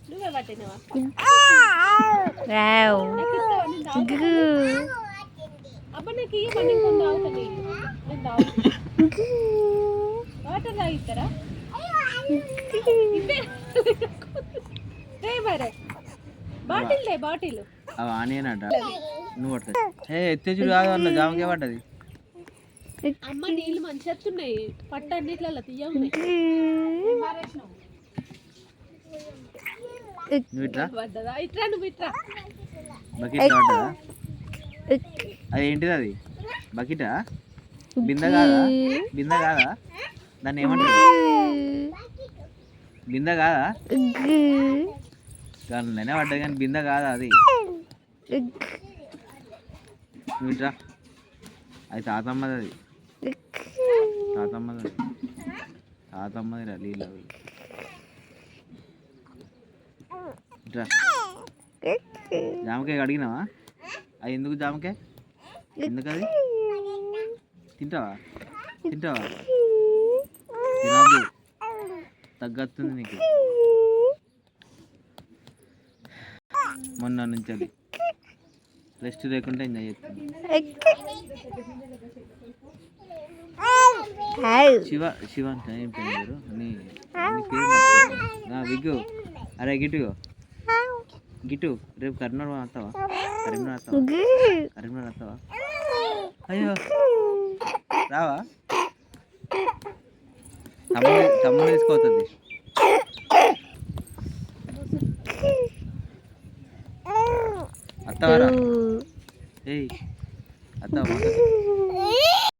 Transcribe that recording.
నువ్వే పట్టినవా అబ్బా నాకు ఇవ్వండి ఇంకొంత తాగుతా నేను తాగుతా వాటర్ తాగిస్తారా మరే బాటిల్ అవి ఆనేనట నువ్వు పట్టుకో ఎత్తేచుడు కాదు అన్న జామకాయ పడ్డది అమ్మ నీళ్ళు మంచి వస్తున్నాయి పట్ట అన్నిట్లలో తీయ ఉన్నాయి పడ్డదా ఇట్రా నువ్వు ఇట్రా బకెట్ పడ్డదా అది ఏంటిది అది బకెటా బింద కాదా దాన్ని ఏమంటారు బింద కాదా దానిలోనే పడ్డది కానీ బింద కాదా అది నువ్వు ఇట్రా అది తాతమ్మది అది తాతమ్మది రా నీళ్ళు ఇట్రా జామకాయ అడిగినావా అది ఎందుకు జామకాయ ఎందుకు అది తింటావా తినద్దు తగ్గస్తుంది నీకు మొన్న నుంచి అది రెస్ట్ లేకుండా ఎంజాయ్ చేస్తుంది శివ అంటే ఏం పేరు నీ పేరు నా విగ్గు అరే గిట్టు రేపు కరీంనగర్ వస్తావా అయ్యో రావా తమ్ముడు తీసుకోతుంది అత్తవారా ఏయ్ అత్తవా